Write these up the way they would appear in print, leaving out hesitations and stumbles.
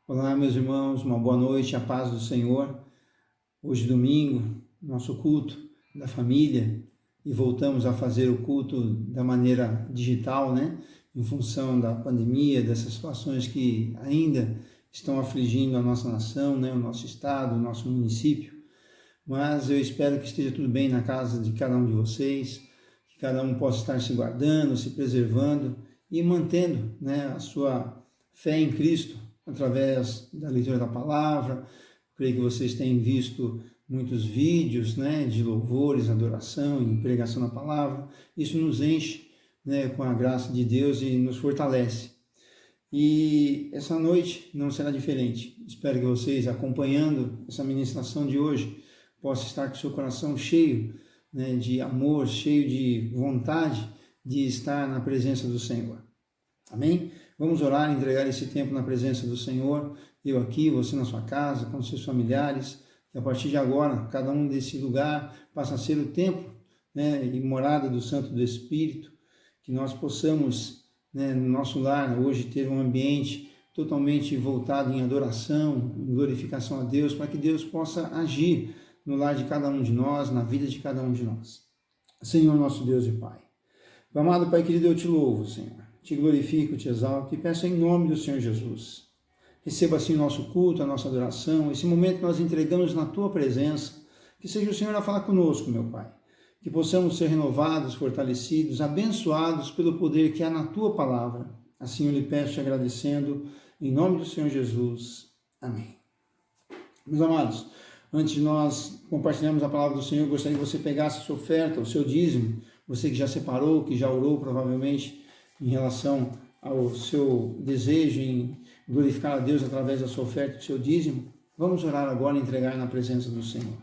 Olá, meus irmãos, uma boa noite, a paz do Senhor. Hoje, domingo, nosso culto da família, e voltamos a fazer o culto da maneira digital, né? Em função da pandemia, dessas situações que ainda estão afligindo a nossa nação, né? O nosso estado, o nosso município. Mas eu espero que esteja tudo bem na casa de cada um de vocês, que cada um possa estar se guardando, se preservando e mantendo, né, a sua fé em Cristo através da leitura da palavra. Creio que vocês têm visto muitos vídeos, né, de louvores, adoração e pregação da palavra. Isso nos enche, né, com a graça de Deus e nos fortalece. E essa noite não será diferente. Espero que vocês, acompanhando essa ministração de hoje, possam estar com seu coração cheio, né, de amor, cheio de vontade de estar na presença do Senhor. Amém? Vamos orar e entregar esse tempo na presença do Senhor, eu aqui, você na sua casa, com seus familiares, que a partir de agora, cada um desse lugar passa a ser o templo, né, e morada do Santo do Espírito, que nós possamos, né, no nosso lar, hoje ter um ambiente totalmente voltado em adoração, em glorificação a Deus, para que Deus possa agir no lar de cada um de nós, na vida de cada um de nós. Senhor, nosso Deus e Pai. Amado Pai querido, eu te louvo, Senhor. Te glorifico, te exalto e peço em nome do Senhor Jesus. Receba assim o nosso culto, a nossa adoração, esse momento que nós entregamos na Tua presença, que seja o Senhor a falar conosco, meu Pai. Que possamos ser renovados, fortalecidos, abençoados pelo poder que há na Tua palavra. Assim eu lhe peço te agradecendo, em nome do Senhor Jesus. Amém. Meus amados, antes de nós compartilharmos a palavra do Senhor, eu gostaria que você pegasse a sua oferta, o seu dízimo, você que já separou, que já orou provavelmente em relação ao seu desejo em glorificar a Deus através da sua oferta, do seu dízimo. Vamos orar agora e entregar na presença do Senhor.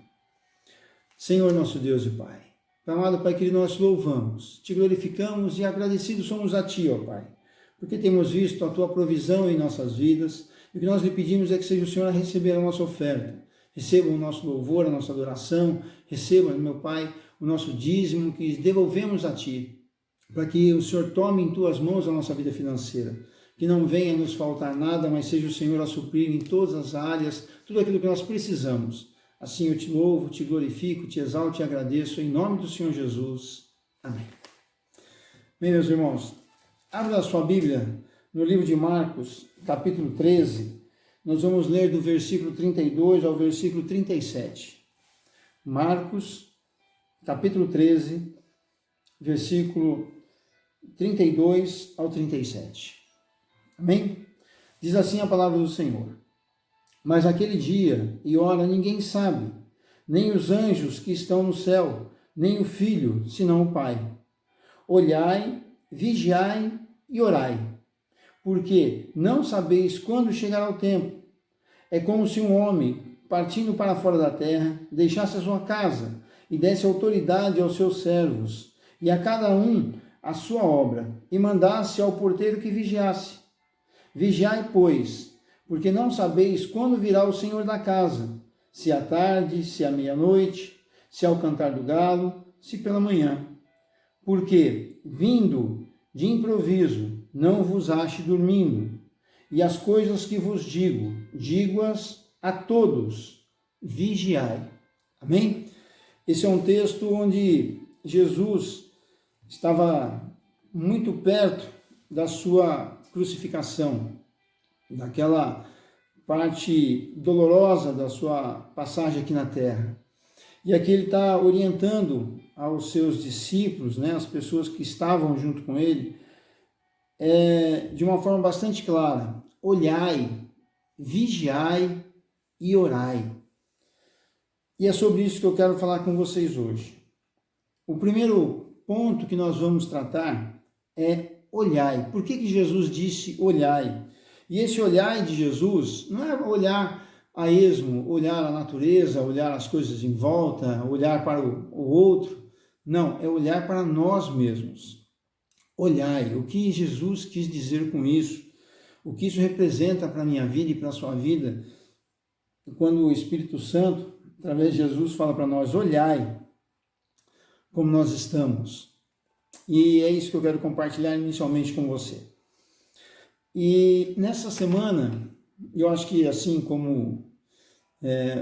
Senhor, nosso Deus e Pai, amado Pai querido, nós te louvamos, te glorificamos e agradecidos somos a Ti, ó Pai, porque temos visto a Tua provisão em nossas vidas e o que nós lhe pedimos é que seja o Senhor a receber a nossa oferta. Receba o nosso louvor, a nossa adoração, receba, meu Pai, o nosso dízimo que devolvemos a Ti, para que o Senhor tome em Tuas mãos a nossa vida financeira, que não venha nos faltar nada, mas seja o Senhor a suprir em todas as áreas, tudo aquilo que nós precisamos. Assim eu te louvo, te glorifico, te exalto e agradeço, em nome do Senhor Jesus. Amém. Bem, meus irmãos, abra a sua Bíblia no livro de Marcos, capítulo 13, nós vamos ler do versículo 32 ao versículo 37. Marcos, capítulo 13, versículo 32 ao 37. Amém? Diz assim a palavra do Senhor. Mas aquele dia e hora ninguém sabe, nem os anjos que estão no céu, nem o Filho, senão o Pai. Olhai, vigiai e orai, porque não sabeis quando chegará o tempo. É como se um homem, partindo para fora da terra, deixasse a sua casa e desse autoridade aos seus servos, e a cada um a sua obra, e mandasse ao porteiro que vigiasse. Vigiai, pois, porque não sabeis quando virá o Senhor da casa, se à tarde, se à meia-noite, se ao cantar do galo, se pela manhã. Porque, vindo de improviso, não vos ache dormindo. E as coisas que vos digo, digo-as a todos, vigiai. Amém? Esse é um texto onde Jesus estava muito perto da sua crucificação, daquela parte dolorosa da sua passagem aqui na terra. E aqui ele está orientando aos seus discípulos, né, as pessoas que estavam junto com ele, de uma forma bastante clara: olhai, vigiai e orai. E é sobre isso que eu quero falar com vocês hoje. O primeiro ponto que nós vamos tratar é olhai. Por que Jesus disse olhai? E esse olhai de Jesus não é olhar a esmo, olhar a natureza, olhar as coisas em volta, olhar para o outro. Não, é olhar para nós mesmos. Olhai, o que Jesus quis dizer com isso? O que isso representa para a minha vida e para a sua vida? Quando o Espírito Santo, através de Jesus, fala para nós, olhai como nós estamos. E é isso que eu quero compartilhar inicialmente com você. E nessa semana, eu acho que assim como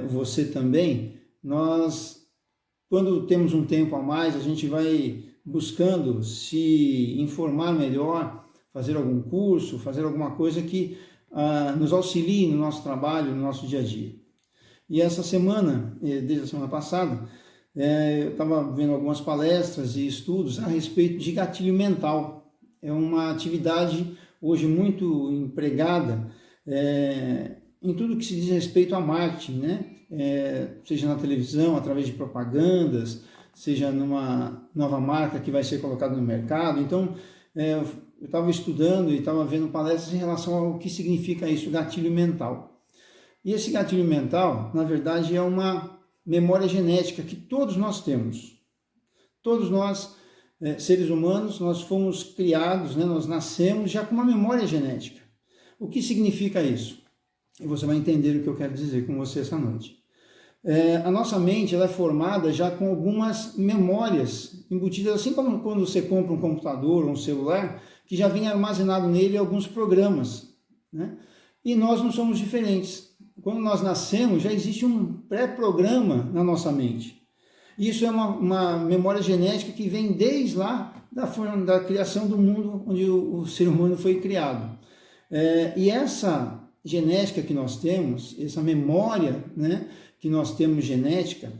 você também, nós, quando temos um tempo a mais, a gente vai buscando se informar melhor, fazer algum curso, fazer alguma coisa que nos auxilie no nosso trabalho, no nosso dia a dia. E essa semana, desde a semana passada, eu estava vendo algumas palestras e estudos a respeito de gatilho mental. É uma atividade hoje muito empregada em tudo que se diz respeito a marketing, né? Seja na televisão, através de propagandas, seja numa nova marca que vai ser colocada no mercado. Então, eu estava estudando e estava vendo palestras em relação ao que significa isso, gatilho mental. E esse gatilho mental, na verdade, é uma memória genética que todos nós temos. Todos nós, seres humanos, nós fomos criados, né? Nós nascemos já com uma memória genética. O que significa isso? E você vai entender o que eu quero dizer com você essa noite. A nossa mente ela é formada já com algumas memórias embutidas, assim como quando você compra um computador ou um celular, que já vem armazenado nele alguns programas, né? E nós não somos diferentes. Quando nós nascemos, já existe um pré-programa na nossa mente. Isso é uma memória genética que vem desde lá da criação do mundo onde o ser humano foi criado. E essa genética que nós temos, essa memória, né, que nós temos genética,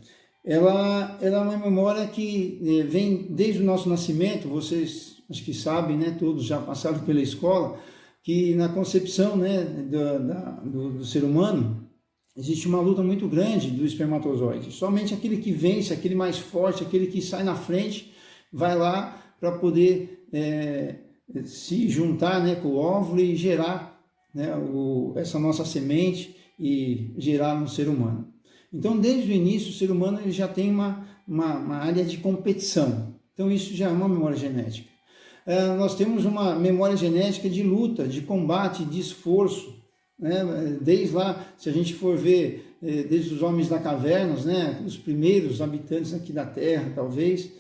ela é uma memória que vem desde o nosso nascimento. Vocês acho que sabem, né, todos já passaram pela escola, que na concepção, né, do ser humano existe uma luta muito grande do espermatozoide. Somente aquele que vence, aquele mais forte, aquele que sai na frente, vai lá para poder se juntar, né, com o óvulo e gerar, né, essa nossa semente e gerar um ser humano. Então, desde o início, o ser humano ele já tem uma área de competição. Então, isso já é uma memória genética. Nós temos uma memória genética de luta, de combate, de esforço, né? Desde lá, se a gente for ver, desde os homens da caverna, né, os primeiros habitantes aqui da Terra, talvez,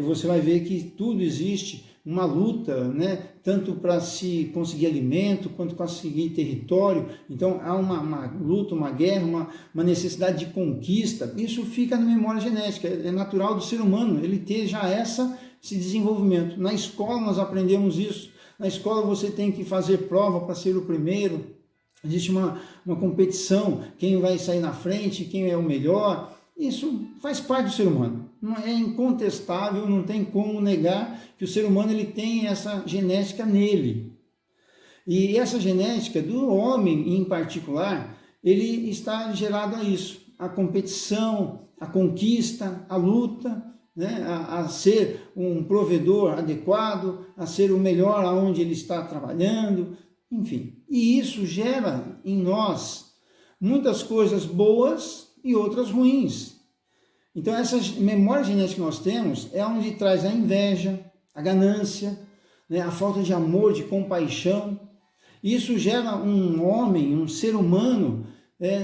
você vai ver que tudo existe, uma luta, né, tanto para se conseguir alimento, quanto conseguir território. Então, há uma luta, uma guerra, uma necessidade de conquista. Isso fica na memória genética, é natural do ser humano, ele ter já esse desenvolvimento. Na escola nós aprendemos isso. Na escola você tem que fazer prova para ser o primeiro. Existe uma competição, quem vai sair na frente, quem é o melhor. Isso faz parte do ser humano. Não é incontestável, não tem como negar que o ser humano ele tem essa genética nele. E essa genética do homem em particular, ele está gerado a isso, a competição, a conquista, a luta, né, a ser um provedor adequado, a ser o melhor aonde ele está trabalhando, enfim. E isso gera em nós muitas coisas boas e outras ruins. Então essa memória genética que nós temos é onde traz a inveja, a ganância, né, a falta de amor, de compaixão. Isso gera um homem, um ser humano,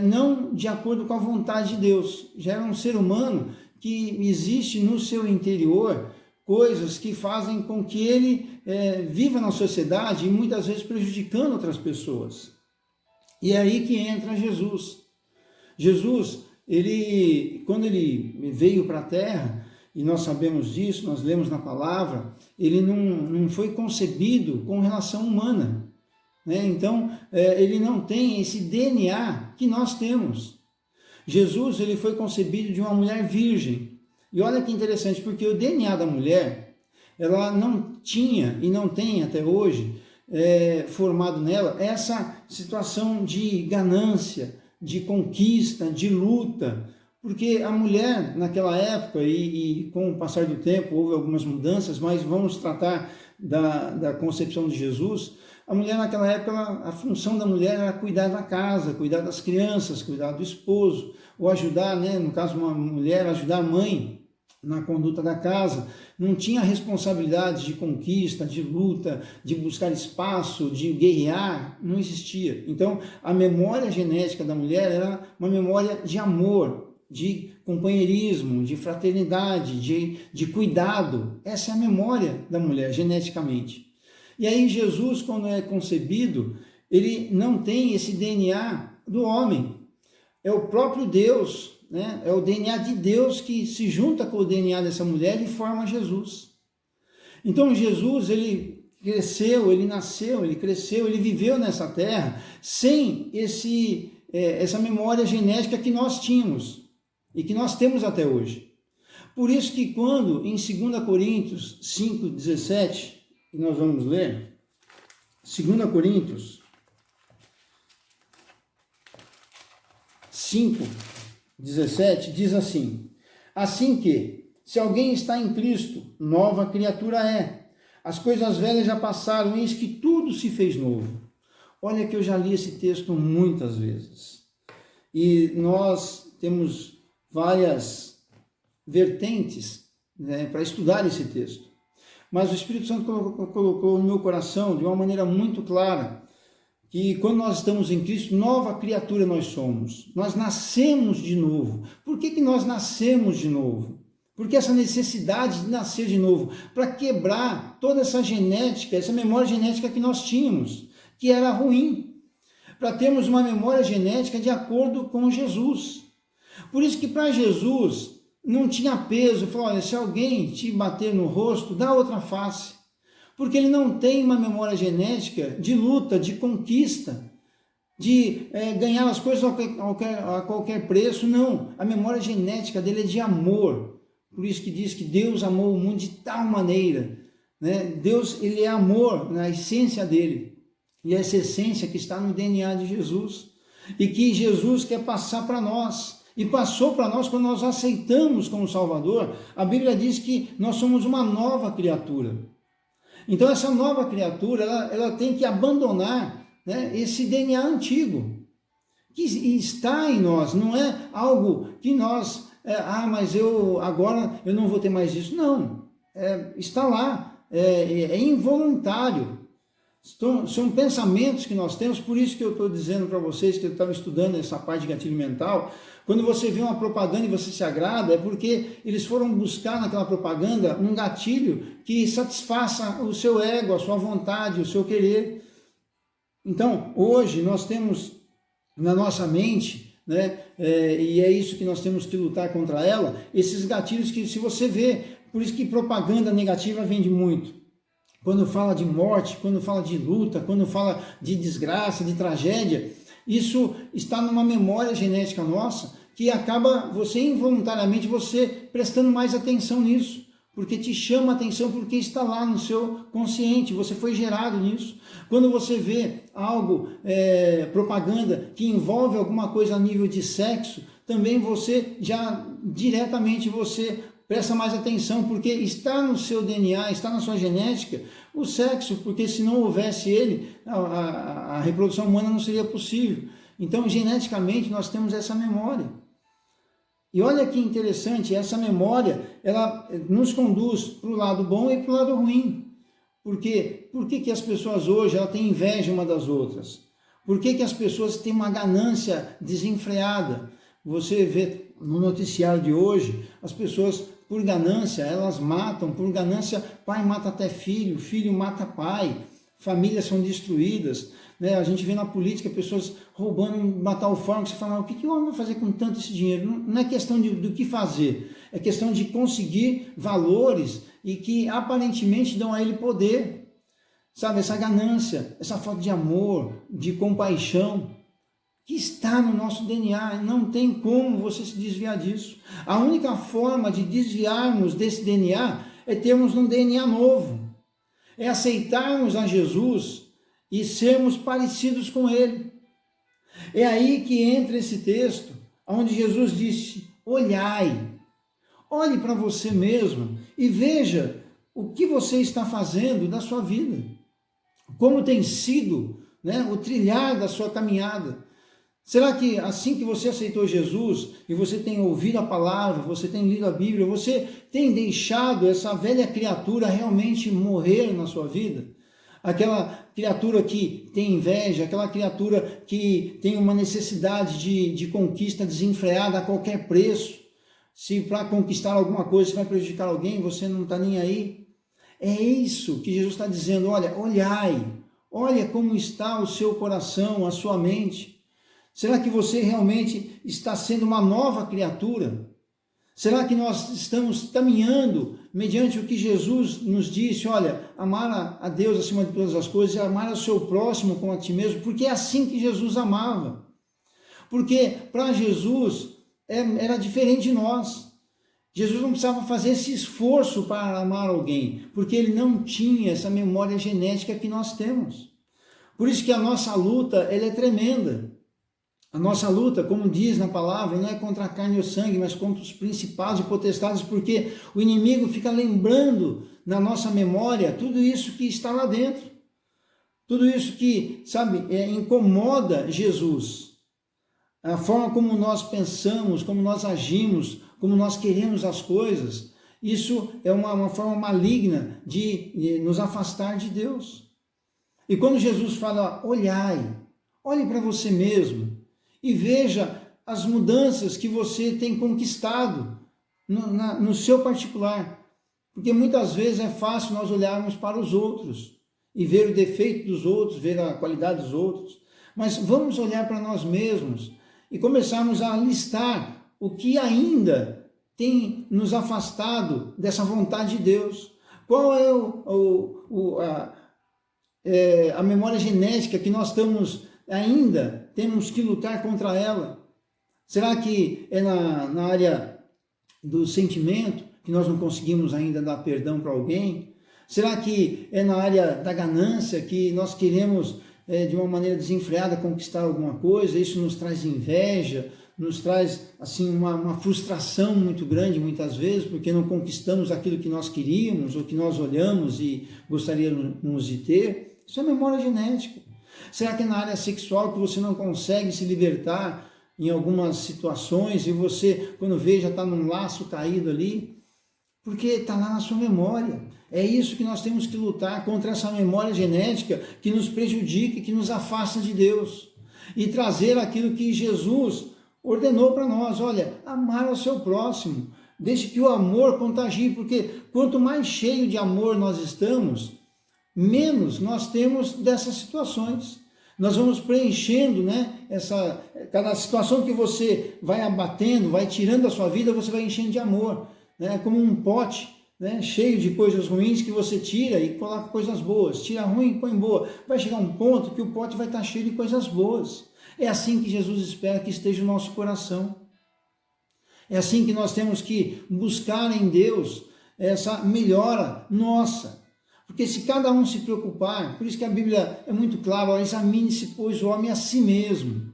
não de acordo com a vontade de Deus. Gera um ser humano que existe no seu interior coisas que fazem com que ele viva na sociedade e muitas vezes prejudicando outras pessoas. E é aí que entra Jesus. Jesus, quando ele veio para a Terra, e nós sabemos disso, nós lemos na palavra, ele não foi concebido com relação humana, né? Então, ele não tem esse DNA que nós temos. Jesus ele foi concebido de uma mulher virgem. E olha que interessante, porque o DNA da mulher, ela não tinha e não tem até hoje formado nela essa situação de ganância, de conquista, de luta. Porque a mulher naquela época, e com o passar do tempo houve algumas mudanças, mas vamos tratar da concepção de Jesus. A mulher naquela época, a função da mulher era cuidar da casa, cuidar das crianças, cuidar do esposo, ou ajudar, né, no caso uma mulher, ajudar a mãe na conduta da casa. Não tinha responsabilidade de conquista, de luta, de buscar espaço, de guerrear, não existia. Então, a memória genética da mulher era uma memória de amor, de companheirismo, de fraternidade, de cuidado. Essa é a memória da mulher, geneticamente. E aí Jesus, quando é concebido, ele não tem esse DNA do homem. É o próprio Deus, né? É o DNA de Deus que se junta com o DNA dessa mulher e forma Jesus. Então Jesus, ele cresceu, ele nasceu, ele cresceu, ele viveu nessa terra sem essa memória genética que nós tínhamos e que nós temos até hoje. Por isso que quando em 2 Coríntios 5,17, que nós vamos ler, 2 Coríntios 5,17 diz assim: assim que, se alguém está em Cristo, nova criatura é. As coisas velhas já passaram, eis que tudo se fez novo. Olha que eu já li esse texto muitas vezes. E nós temos várias vertentes, né, para estudar esse texto. Mas o Espírito Santo colocou no meu coração de uma maneira muito clara que quando nós estamos em Cristo, nova criatura nós somos. Nós nascemos de novo. Por que nós nascemos de novo? Porque essa necessidade de nascer de novo, para quebrar toda essa genética, essa memória genética que nós tínhamos, que era ruim, para termos uma memória genética de acordo com Jesus. Por isso que para Jesus não tinha peso, falou, olha, se alguém te bater no rosto, dá outra face. Porque ele não tem uma memória genética de luta, de conquista, de ganhar as coisas a qualquer preço, não. A memória genética dele é de amor. Por isso que diz que Deus amou o mundo de tal maneira, né? Deus, ele é amor na essência dele. E essa essência que está no DNA de Jesus. E que Jesus quer passar para nós. E passou para nós quando nós aceitamos como Salvador. A Bíblia diz que nós somos uma nova criatura. Então essa nova criatura, ela tem que abandonar, né, esse DNA antigo, que está em nós, não é algo que nós, mas agora eu não vou ter mais isso. Não, está lá, é involuntário. São pensamentos que nós temos, por isso que eu estou dizendo para vocês que eu estava estudando essa parte de gatilho mental. Quando você vê uma propaganda e você se agrada, é porque eles foram buscar naquela propaganda um gatilho que satisfaça o seu ego, a sua vontade, o seu querer. Então, hoje nós temos na nossa mente, né, e é isso que nós temos que lutar contra ela, esses gatilhos que, se você vê, por isso que propaganda negativa vende muito. Quando fala de morte, quando fala de luta, quando fala de desgraça, de tragédia, isso está numa memória genética nossa que acaba você involuntariamente prestando mais atenção nisso, porque te chama a atenção, porque está lá no seu consciente, você foi gerado nisso. Quando você vê algo, propaganda que envolve alguma coisa a nível de sexo, também você já diretamente presta mais atenção, porque está no seu DNA, está na sua genética, o sexo, porque se não houvesse ele, a reprodução humana não seria possível. Então, geneticamente, nós temos essa memória. E olha que interessante, essa memória, ela nos conduz para o lado bom e para o lado ruim. Por quê? Por que as pessoas hoje têm inveja uma das outras? Por que as pessoas têm uma ganância desenfreada? Você vê no noticiário de hoje, as pessoas, por ganância, elas matam, por ganância, pai mata até filho, filho mata pai, famílias são destruídas, né? A gente vê na política pessoas roubando, matar o fome, você fala, o que o homem vai fazer com tanto esse dinheiro? Não é questão do que fazer, é questão de conseguir valores e que aparentemente dão a ele poder, sabe? Essa ganância, essa falta de amor, de compaixão, que está no nosso DNA, não tem como você se desviar disso. A única forma de desviarmos desse DNA é termos um DNA novo, é aceitarmos a Jesus e sermos parecidos com Ele. É aí que entra esse texto, onde Jesus disse, olhai, olhe para você mesmo e veja o que você está fazendo da sua vida, como tem sido, né, o trilhar da sua caminhada. Será que assim que você aceitou Jesus e você tem ouvido a palavra, você tem lido a Bíblia, você tem deixado essa velha criatura realmente morrer na sua vida? Aquela criatura que tem inveja, aquela criatura que tem uma necessidade de conquista desenfreada a qualquer preço. Se para conquistar alguma coisa você vai prejudicar alguém, você não está nem aí. É isso que Jesus está dizendo, olha, olhai, Olha como está o seu coração, a sua mente. Será que você realmente está sendo uma nova criatura? Será que nós estamos caminhando mediante o que Jesus nos disse? Olha, amar a Deus acima de todas as coisas e amar o seu próximo como a ti mesmo, porque é assim que Jesus amava. Porque para Jesus era diferente de nós. Jesus não precisava fazer esse esforço para amar alguém, porque ele não tinha essa memória genética que nós temos. Por isso que a nossa luta, ela é tremenda. A nossa luta, como diz na palavra, não é contra a carne e o sangue, mas contra os principados e potestades, porque o inimigo fica lembrando na nossa memória tudo isso que está lá dentro. Tudo isso que, sabe, incomoda Jesus. A forma como nós pensamos, como nós agimos, como nós queremos as coisas, isso é uma forma maligna de nos afastar de Deus. E quando Jesus fala, olhai, olhe para você mesmo e veja as mudanças que você tem conquistado no seu particular. Porque muitas vezes é fácil nós olharmos para os outros e ver o defeito dos outros, ver a qualidade dos outros. Mas vamos olhar para nós mesmos e começarmos a listar o que ainda tem nos afastado dessa vontade de Deus. Qual é a memória genética que nós ainda temos que lutar contra ela? Será que é na área do sentimento que nós não conseguimos ainda dar perdão para alguém? Será que é na área da ganância que nós queremos de uma maneira desenfreada conquistar alguma coisa? Isso nos traz inveja, nos traz assim uma frustração muito grande muitas vezes, porque não conquistamos aquilo que nós queríamos ou que nós olhamos e gostaríamos de ter. Isso é memória genética. Será que é na área sexual que você não consegue se libertar em algumas situações e você, quando vê, já está num laço caído ali? Porque está lá na sua memória. É isso que nós temos que lutar contra, essa memória genética que nos prejudica, que nos afasta de Deus. E trazer aquilo que Jesus ordenou para nós. Olha, amar ao seu próximo. Deixe que o amor contagie, porque quanto mais cheio de amor nós estamos, menos nós temos dessas situações. Nós vamos preenchendo, né? Cada situação que você vai abatendo, vai tirando da sua vida, você vai enchendo de amor. Né? Como um pote, né? Cheio de coisas ruins que você tira e coloca coisas boas. Tira ruim e põe boa. Vai chegar um ponto que o pote vai estar cheio de coisas boas. É assim que Jesus espera que esteja o nosso coração. É assim que nós temos que buscar em Deus essa melhora nossa. Porque se cada um se preocupar, por isso que a Bíblia é muito clara, examine-se, pois, o homem a si mesmo.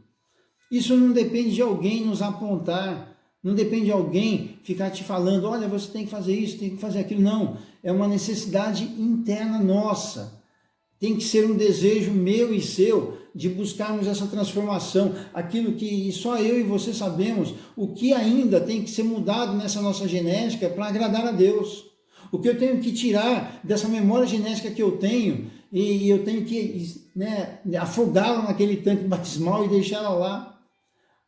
Isso não depende de alguém nos apontar, não depende de alguém ficar te falando, olha, você tem que fazer isso, tem que fazer aquilo. Não, é uma necessidade interna nossa. Tem que ser um desejo meu e seu de buscarmos essa transformação, aquilo que só eu e você sabemos, o que ainda tem que ser mudado nessa nossa genética para agradar a Deus. O que eu tenho que tirar dessa memória genética que eu tenho, e eu tenho que, né, afogá-la naquele tanque batismal e deixá-la lá.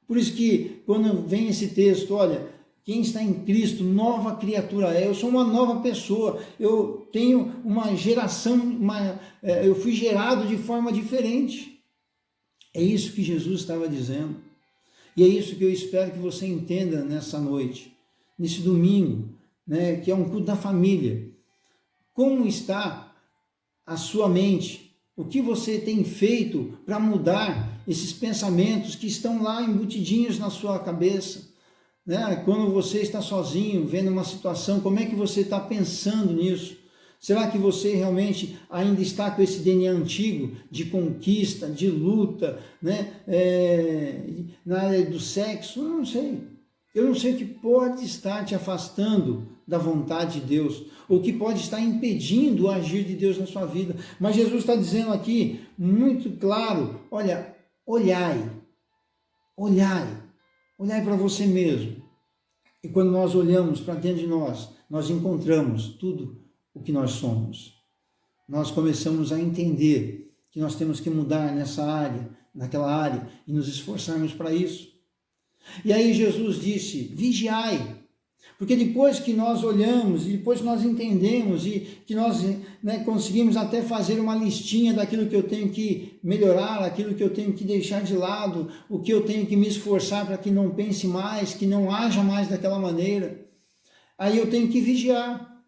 Por isso que quando vem esse texto, olha, quem está em Cristo, nova criatura é. Eu sou uma nova pessoa, eu tenho uma geração, eu fui gerado de forma diferente. É isso que Jesus estava dizendo. E é isso que eu espero que você entenda nessa noite, nesse domingo, né, que é um culto da família. Como está a sua mente? O que você tem feito para mudar esses pensamentos que estão lá embutidinhos na sua cabeça? Né? Quando você está sozinho, vendo uma situação, como é que você está pensando nisso? Será que você realmente ainda está com esse DNA antigo de conquista, de luta, né? Na área do sexo? Eu não sei. Eu não sei o que pode estar te afastando da vontade de Deus, ou o que pode estar impedindo o agir de Deus na sua vida. Mas Jesus está dizendo aqui, muito claro, olha, olhai para você mesmo. E quando nós olhamos para dentro de nós, nós encontramos tudo o que nós somos. Nós começamos a entender que nós temos que mudar nessa área, naquela área, e nos esforçarmos para isso. E aí Jesus disse, vigiai, Porque depois que nós olhamos, e depois que nós entendemos, e que nós, né, conseguimos até fazer uma listinha daquilo que eu tenho que melhorar, aquilo que eu tenho que deixar de lado, o que eu tenho que me esforçar para que não pense mais, que não haja mais daquela maneira, aí eu tenho que vigiar.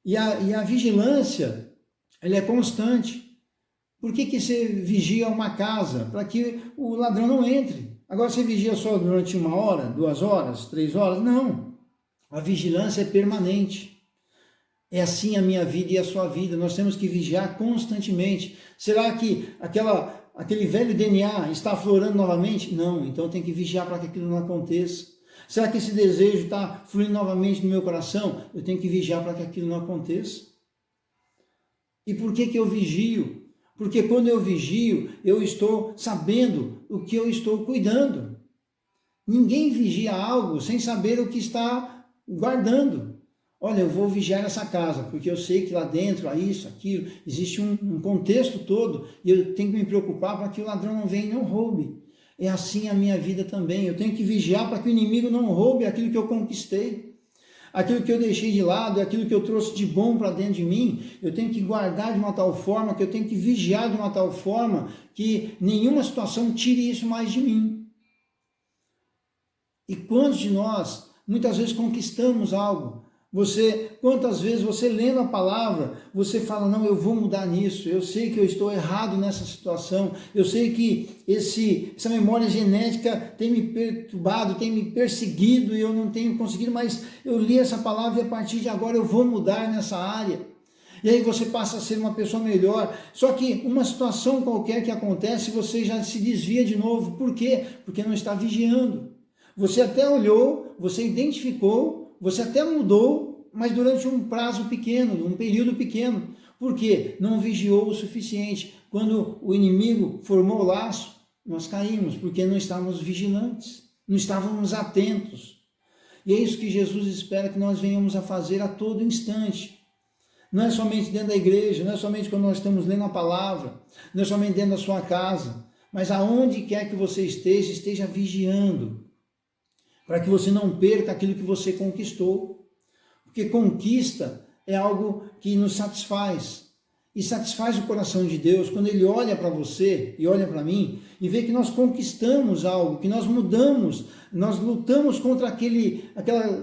E a vigilância, ela é constante. Por que você vigia uma casa? Para que o ladrão não entre. Agora você vigia só durante 1 hora, 2 horas, 3 horas? Não. A vigilância é permanente. É assim a minha vida e a sua vida. Nós temos que vigiar constantemente. Será que aquele velho DNA está aflorando novamente? Não. Então tem que vigiar para que aquilo não aconteça. Será que esse desejo está fluindo novamente no meu coração? Eu tenho que vigiar para que aquilo não aconteça. E por que eu vigio? Porque quando eu vigio, eu estou sabendo o que eu estou cuidando. Ninguém vigia algo sem saber o que está guardando. Olha, eu vou vigiar essa casa, porque eu sei que lá dentro há isso, aquilo, existe um contexto todo, e eu tenho que me preocupar para que o ladrão não venha e não roube. É assim a minha vida também. Eu tenho que vigiar para que o inimigo não roube aquilo que eu conquistei. Aquilo que eu deixei de lado, aquilo que eu trouxe de bom para dentro de mim, eu tenho que guardar de uma tal forma, que eu tenho que vigiar de uma tal forma, que nenhuma situação tire isso mais de mim. E quantos de nós, muitas vezes, conquistamos algo? Quantas vezes você lendo a palavra, você fala, não, eu vou mudar nisso, eu sei que eu estou errado nessa situação, eu sei que essa memória genética tem me perturbado, tem me perseguido e eu não tenho conseguido, mas eu li essa palavra e a partir de agora eu vou mudar nessa área. E aí você passa a ser uma pessoa melhor. Só que uma situação qualquer que acontece, você já se desvia de novo. Por quê? Porque não está vigiando. Você até olhou, você identificou, você até mudou, mas durante um prazo pequeno, um período pequeno. Por quê? Não vigiou o suficiente. Quando o inimigo formou o laço, nós caímos, porque não estávamos vigilantes, não estávamos atentos. E é isso que Jesus espera que nós venhamos a fazer a todo instante. Não é somente dentro da igreja, não é somente quando nós estamos lendo a palavra, não é somente dentro da sua casa, mas aonde quer que você esteja vigiando, para que você não perca aquilo que você conquistou. Porque conquista é algo que nos satisfaz. E satisfaz o coração de Deus quando Ele olha para você e olha para mim e vê que nós conquistamos algo, que nós mudamos, nós lutamos contra aquela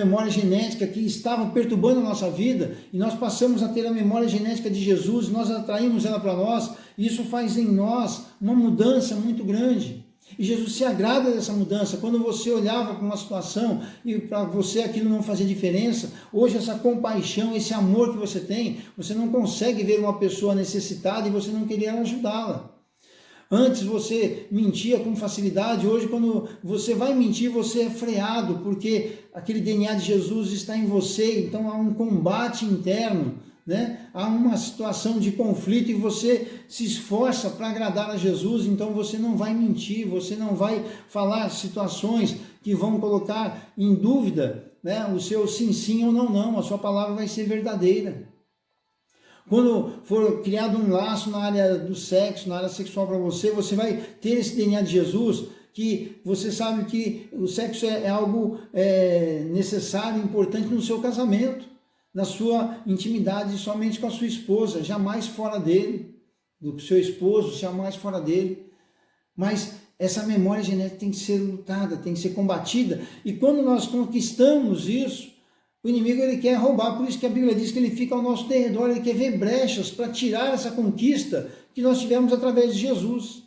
memória genética que estava perturbando a nossa vida e nós passamos a ter a memória genética de Jesus, nós atraímos ela para nós e isso faz em nós uma mudança muito grande. E Jesus se agrada dessa mudança. Quando você olhava para uma situação e para você aquilo não fazia diferença, hoje essa compaixão, esse amor que você tem, você não consegue ver uma pessoa necessitada e você não querer ajudá-la. Antes você mentia com facilidade, hoje quando você vai mentir, você é freado, porque aquele DNA de Jesus está em você, então há um combate interno, né? Há uma situação de conflito e você se esforça para agradar a Jesus, então você não vai mentir, você não vai falar situações que vão colocar em dúvida, né, o seu sim ou não, a sua palavra vai ser verdadeira. Quando for criado um laço na área do sexo, na área sexual para você, você vai ter esse DNA de Jesus, que você sabe que o sexo é algo necessário, importante no seu casamento, na sua intimidade somente com a sua esposa, jamais fora dele, do seu esposo, jamais fora dele. Mas essa memória genética tem que ser lutada, tem que ser combatida. E quando nós conquistamos isso, o inimigo ele quer roubar, por isso que a Bíblia diz que ele fica ao nosso derredor, ele quer ver brechas para tirar essa conquista que nós tivemos através de Jesus.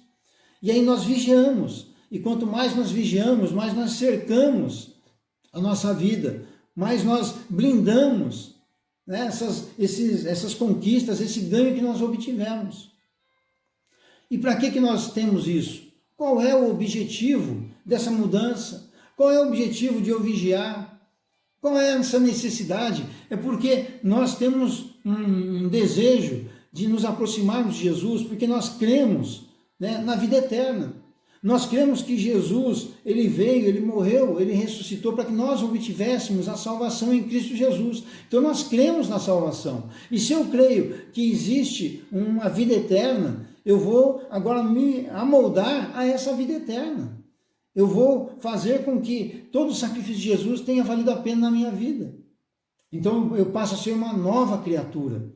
E aí nós vigiamos. E quanto mais nós vigiamos, mais nós cercamos a nossa vida, mais nós blindamos, né, essas conquistas, esse ganho que nós obtivemos. E para que nós temos isso? Qual é o objetivo dessa mudança? Qual é o objetivo de eu vigiar? Qual é essa necessidade? É porque nós temos um desejo de nos aproximarmos de Jesus, porque nós cremos, né, na vida eterna. Nós cremos que Jesus, ele veio, ele morreu, ele ressuscitou para que nós obtivéssemos a salvação em Cristo Jesus. Então nós cremos na salvação. E se eu creio que existe uma vida eterna, eu vou agora me amoldar a essa vida eterna. Eu vou fazer com que todo o sacrifício de Jesus tenha valido a pena na minha vida. Então eu passo a ser uma nova criatura.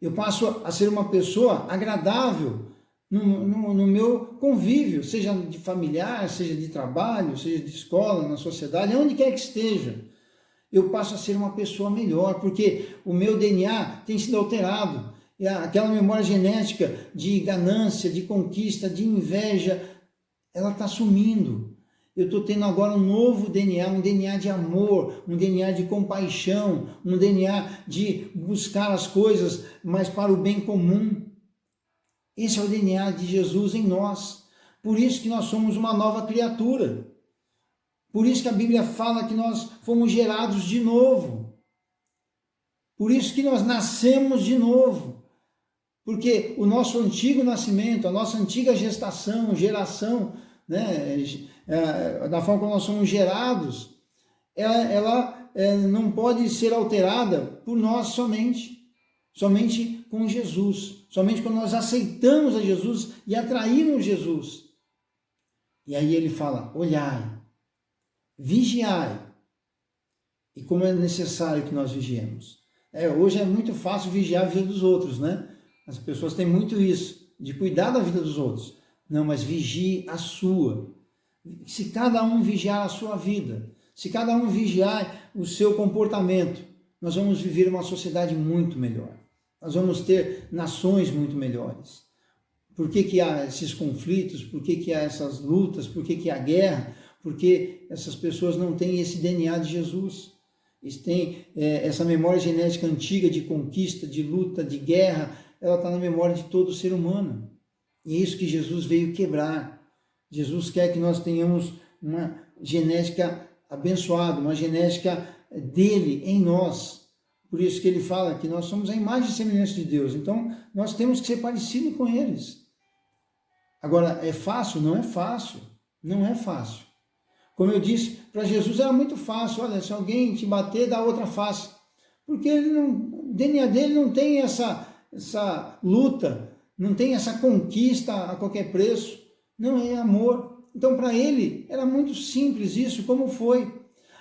Eu passo a ser uma pessoa agradável no meu convívio, seja de familiar, seja de trabalho, seja de escola, na sociedade, onde quer que esteja. Eu passo a ser uma pessoa melhor, porque o meu DNA tem sido alterado. E aquela memória genética de ganância, de conquista, de inveja, ela está sumindo. Eu estou tendo agora um novo DNA, um DNA de amor, um DNA de compaixão, um DNA de buscar as coisas, mas para o bem comum. Esse é o DNA de Jesus em nós. Por isso que nós somos uma nova criatura. Por isso que a Bíblia fala que nós fomos gerados de novo. Por isso que nós nascemos de novo. Porque o nosso antigo nascimento, a nossa antiga gestação, geração, né, da forma como nós somos gerados, ela não pode ser alterada por nós somente com Jesus, somente quando nós aceitamos a Jesus e atraímos Jesus. E aí ele fala, olhai, vigiai, e como é necessário que nós vigiemos. Hoje é muito fácil vigiar a vida dos outros, né? As pessoas têm muito isso, de cuidar da vida dos outros. Não, mas vigie a sua. Se cada um vigiar a sua vida, se cada um vigiar o seu comportamento, nós vamos viver uma sociedade muito melhor. Nós vamos ter nações muito melhores. Por que há esses conflitos? Por que há essas lutas? Por que há guerra? Porque essas pessoas não têm esse DNA de Jesus. Eles têm essa memória genética antiga de conquista, de luta, de guerra, ela está na memória de todo ser humano. E é isso que Jesus veio quebrar. Jesus quer que nós tenhamos uma genética abençoada, uma genética dele em nós. Por isso que ele fala que nós somos a imagem e semelhança de Deus. Então, nós temos que ser parecidos com eles. Agora, é fácil? Não é fácil. Não é fácil. Como eu disse, para Jesus era muito fácil. Olha, se alguém te bater, dá outra face. Porque o DNA dele não tem essa luta, não tem essa conquista a qualquer preço. Não é amor. Então, para ele, era muito simples isso, como foi.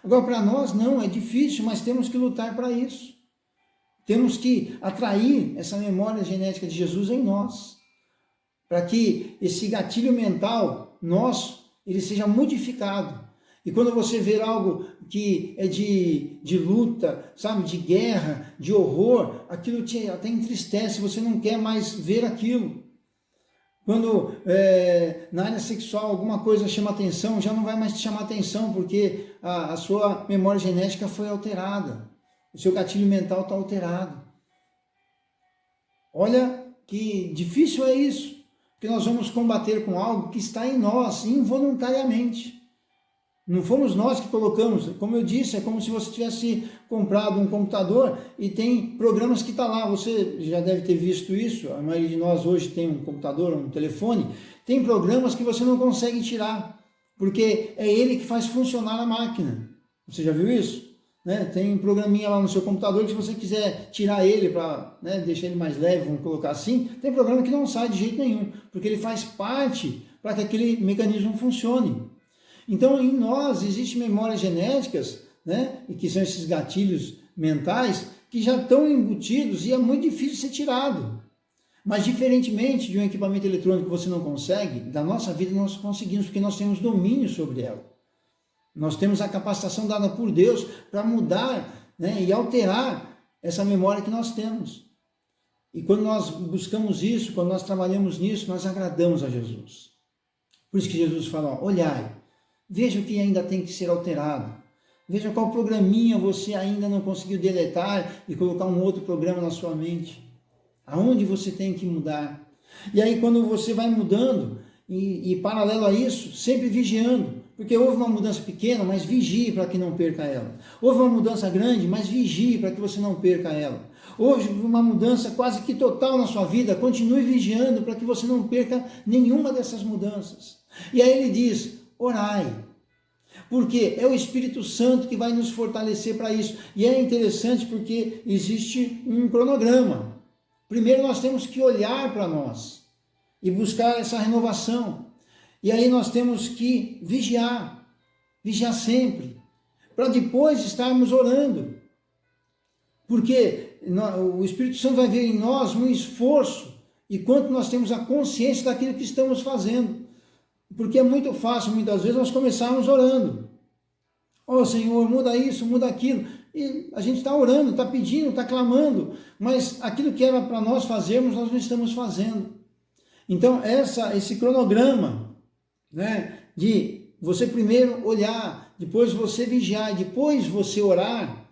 Agora, para nós, não, é difícil, mas temos que lutar para isso. Temos que atrair essa memória genética de Jesus em nós, para que esse gatilho mental nosso, ele seja modificado. E quando você vê algo que é de luta, sabe, de guerra, de horror, aquilo te até entristece, você não quer mais ver aquilo. Quando na área sexual alguma coisa chama atenção, já não vai mais te chamar atenção, porque a sua memória genética foi alterada. O seu gatilho mental está alterado. Olha que difícil é isso, porque nós vamos combater com algo que está em nós, involuntariamente. Não fomos nós que colocamos. Como eu disse, é como se você tivesse comprado um computador e tem programas que estão lá. Você já deve ter visto isso. A maioria de nós hoje tem um computador, um telefone. Tem programas que você não consegue tirar, porque é ele que faz funcionar a máquina. Você já viu isso? Né? Tem um programinha lá no seu computador que se você quiser tirar ele para deixar ele mais leve, vamos colocar assim, tem programa que não sai de jeito nenhum, porque ele faz parte para que aquele mecanismo funcione. Então, em nós existem memórias genéticas, né, e que são esses gatilhos mentais, que já estão embutidos e é muito difícil ser tirado. Mas, diferentemente de um equipamento eletrônico que você não consegue, da nossa vida nós conseguimos, porque nós temos domínio sobre ela. Nós temos a capacitação dada por Deus para mudar, né, e alterar essa memória que nós temos. E quando nós buscamos isso, quando nós trabalhamos nisso, nós agradamos a Jesus. Por isso que Jesus fala, olhai, veja o que ainda tem que ser alterado. Veja qual programinha você ainda não conseguiu deletar e colocar um outro programa na sua mente. Aonde você tem que mudar. E aí quando você vai mudando, e paralelo a isso, sempre vigiando. Porque houve uma mudança pequena, mas vigie para que não perca ela. Houve uma mudança grande, mas vigie para que você não perca ela. Houve uma mudança quase que total na sua vida, continue vigiando para que você não perca nenhuma dessas mudanças. E aí ele diz, orai, porque é o Espírito Santo que vai nos fortalecer para isso. E é interessante porque existe um cronograma. Primeiro nós temos que olhar para nós e buscar essa renovação. E aí nós temos que vigiar sempre, para depois estarmos orando. Porque o Espírito Santo vai ver em nós um esforço, e quanto nós temos a consciência daquilo que estamos fazendo. Porque é muito fácil, muitas vezes, nós começarmos orando. Ó Senhor, muda isso, muda aquilo. E a gente está orando, está pedindo, está clamando, mas aquilo que era para nós fazermos, nós não estamos fazendo. Então, esse cronograma, né, de você primeiro olhar, depois você vigiar, depois você orar,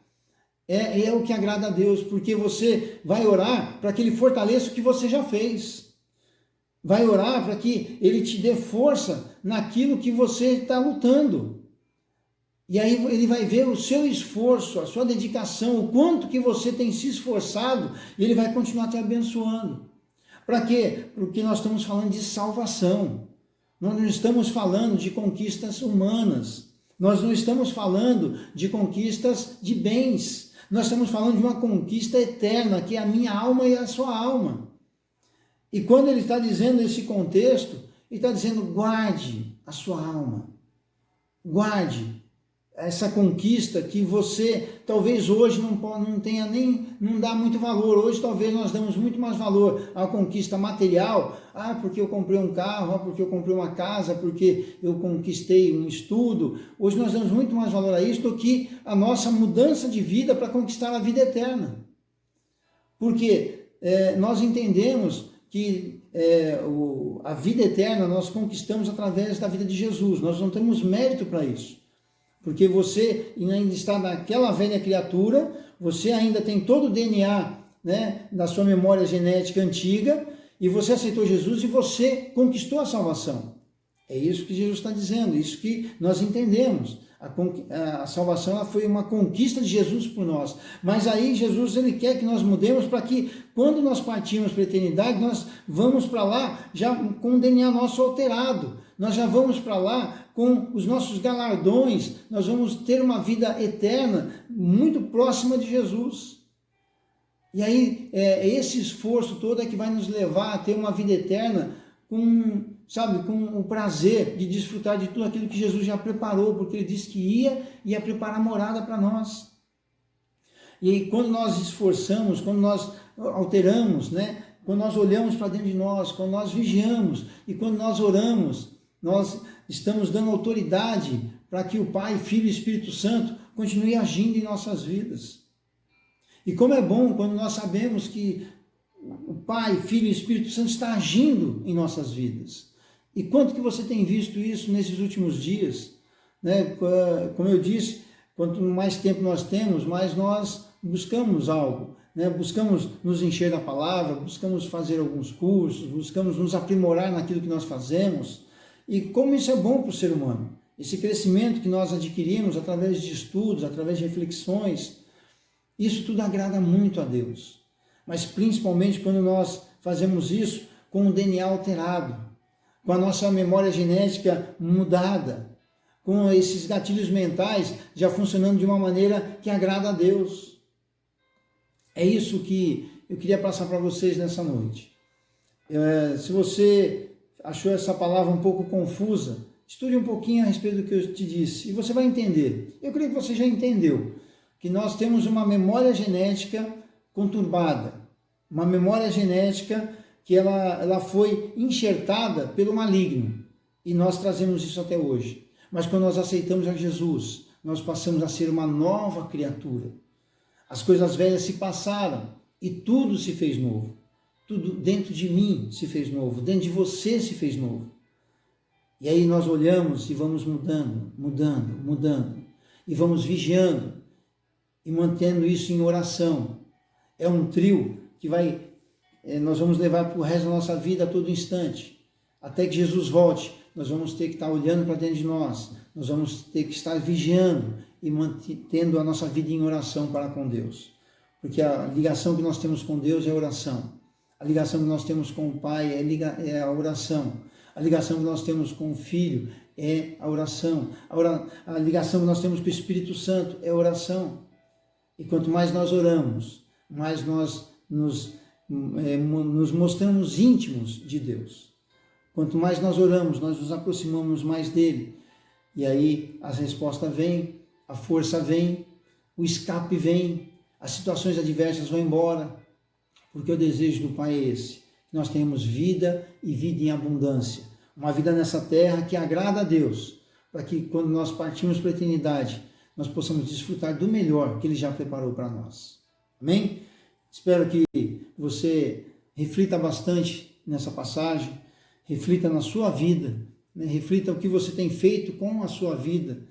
é o que agrada a Deus, porque você vai orar para que Ele fortaleça o que você já fez. Vai orar para que Ele te dê força naquilo que você está lutando. E aí Ele vai ver o seu esforço, a sua dedicação, o quanto que você tem se esforçado, e Ele vai continuar te abençoando. Para quê? Porque nós estamos falando de salvação. Nós não estamos falando de conquistas humanas. Nós não estamos falando de conquistas de bens. Nós estamos falando de uma conquista eterna, que é a minha alma e a sua alma. E quando ele está dizendo esse contexto, ele está dizendo, guarde a sua alma. Guarde essa conquista que você talvez hoje não tenha não dá muito valor. Hoje talvez nós damos muito mais valor à conquista material. Porque eu comprei um carro, porque eu comprei uma casa, porque eu conquistei um estudo. Hoje nós damos muito mais valor a isso do que a nossa mudança de vida para conquistar a vida eterna. Porque nós entendemos que a vida eterna nós conquistamos através da vida de Jesus. Nós não temos mérito para isso. Porque você ainda está naquela velha criatura, você ainda tem todo o DNA, né, da sua memória genética antiga, e você aceitou Jesus e você conquistou a salvação. É isso que Jesus está dizendo, isso que nós entendemos. A salvação ela foi uma conquista de Jesus por nós. Mas aí Jesus ele quer que nós mudemos para que quando nós partimos para a eternidade, nós vamos para lá já com o DNA nosso alterado. Nós já vamos para lá com os nossos galardões, nós vamos ter uma vida eterna muito próxima de Jesus. E aí, esse esforço todo é que vai nos levar a ter uma vida eterna com o prazer de desfrutar de tudo aquilo que Jesus já preparou, porque Ele disse que ia preparar morada para nós. E aí, quando nós esforçamos, quando nós alteramos, né? Quando nós olhamos para dentro de nós, quando nós vigiamos e quando nós oramos, nós estamos dando autoridade para que o Pai, Filho e Espírito Santo continue agindo em nossas vidas. E como é bom quando nós sabemos que o Pai, Filho e Espírito Santo está agindo em nossas vidas. E quanto que você tem visto isso nesses últimos dias? Né? Como eu disse, quanto mais tempo nós temos, mais nós buscamos algo. Né? Buscamos nos encher da palavra, buscamos fazer alguns cursos, buscamos nos aprimorar naquilo que nós fazemos. E como isso é bom para o ser humano. Esse crescimento que nós adquirimos através de estudos, através de reflexões, isso tudo agrada muito a Deus. Mas principalmente quando nós fazemos isso com o DNA alterado, com a nossa memória genética mudada, com esses gatilhos mentais já funcionando de uma maneira que agrada a Deus. É isso que eu queria passar para vocês nessa noite. Se você achou essa palavra um pouco confusa, estude um pouquinho a respeito do que eu te disse e você vai entender. Eu creio que você já entendeu que nós temos uma memória genética conturbada, uma memória genética que ela foi enxertada pelo maligno e nós trazemos isso até hoje. Mas quando nós aceitamos a Jesus, nós passamos a ser uma nova criatura. As coisas velhas se passaram e tudo se fez novo. Tudo dentro de mim se fez novo, dentro de você se fez novo. E aí nós olhamos e vamos mudando, e vamos vigiando e mantendo isso em oração. É um trio que nós vamos levar para o resto da nossa vida a todo instante. Até que Jesus volte, nós vamos ter que estar olhando para dentro de nós, nós vamos ter que estar vigiando e mantendo a nossa vida em oração para com Deus. Porque a ligação que nós temos com Deus é a oração. A ligação que nós temos com o Pai é a oração. A ligação que nós temos com o Filho é a oração. A ligação que nós temos com o Espírito Santo é a oração. E quanto mais nós oramos, mais nós nos mostramos íntimos de Deus. Quanto mais nós oramos, nós nos aproximamos mais dele. E aí as respostas vêm, a força vem, o escape vem, as situações adversas vão embora. Porque o desejo do Pai é esse, que nós tenhamos vida e vida em abundância. Uma vida nessa terra que agrada a Deus, para que quando nós partimos para a eternidade, nós possamos desfrutar do melhor que Ele já preparou para nós. Amém? Espero que você reflita bastante nessa passagem, reflita na sua vida, né? Reflita o que você tem feito com a sua vida,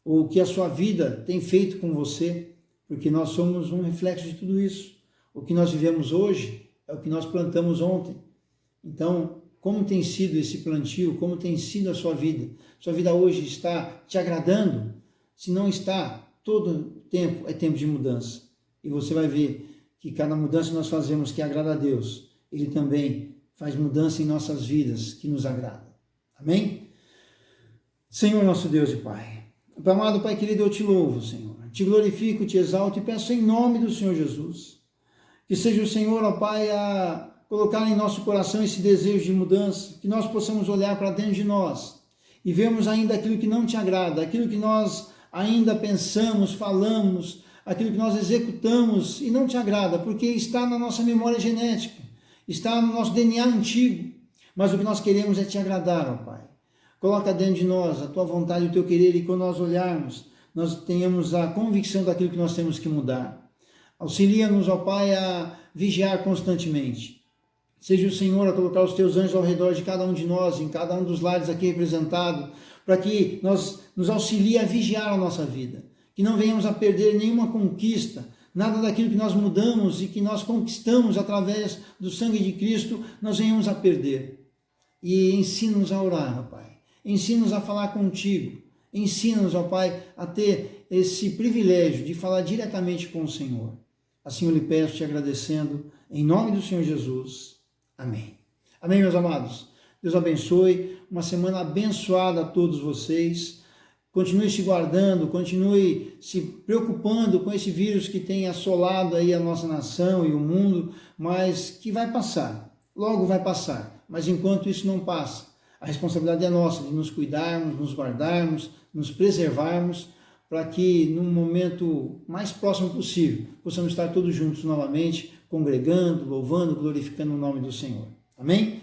ou o que a sua vida tem feito com você, porque nós somos um reflexo de tudo isso. O que nós vivemos hoje é o que nós plantamos ontem. Então, como tem sido esse plantio? Como tem sido a sua vida? Sua vida hoje está te agradando? Se não está, todo tempo é tempo de mudança. E você vai ver que cada mudança que nós fazemos que agrada a Deus, Ele também faz mudança em nossas vidas que nos agrada. Amém? Senhor nosso Deus e Pai, amado Pai querido, eu te louvo, Senhor. Te glorifico, te exalto e peço em nome do Senhor Jesus, que seja o Senhor, ó Pai, a colocar em nosso coração esse desejo de mudança, que nós possamos olhar para dentro de nós e vermos ainda aquilo que não te agrada, aquilo que nós ainda pensamos, falamos, aquilo que nós executamos e não te agrada, porque está na nossa memória genética, está no nosso DNA antigo, mas o que nós queremos é te agradar, ó Pai. Coloca dentro de nós a tua vontade e o teu querer, e quando nós olharmos, nós tenhamos a convicção daquilo que nós temos que mudar. Auxilia-nos, ó Pai, a vigiar constantemente. Seja o Senhor a colocar os teus anjos ao redor de cada um de nós, em cada um dos lares aqui representado, para que nos auxilie a vigiar a nossa vida, que não venhamos a perder nenhuma conquista, nada daquilo que nós mudamos e que nós conquistamos através do sangue de Cristo, nós venhamos a perder. E ensina-nos a orar, ó Pai, ensina-nos a falar contigo, ensina-nos, ó Pai, a ter esse privilégio de falar diretamente com o Senhor. Assim eu lhe peço, te agradecendo, em nome do Senhor Jesus. Amém. Amém, meus amados. Deus abençoe. Uma semana abençoada a todos vocês. Continue se guardando, continue se preocupando com esse vírus que tem assolado aí a nossa nação e o mundo, mas que vai passar. Logo vai passar. Mas enquanto isso não passa, a responsabilidade é nossa de nos cuidarmos, nos guardarmos, nos preservarmos, para que no momento mais próximo possível possamos estar todos juntos novamente, congregando, louvando, glorificando o nome do Senhor. Amém?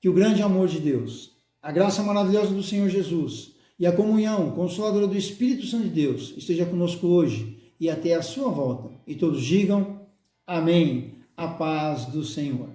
Que o grande amor de Deus, a graça maravilhosa do Senhor Jesus e a comunhão consoladora do Espírito Santo de Deus esteja conosco hoje e até a sua volta. E todos digam amém. A paz do Senhor.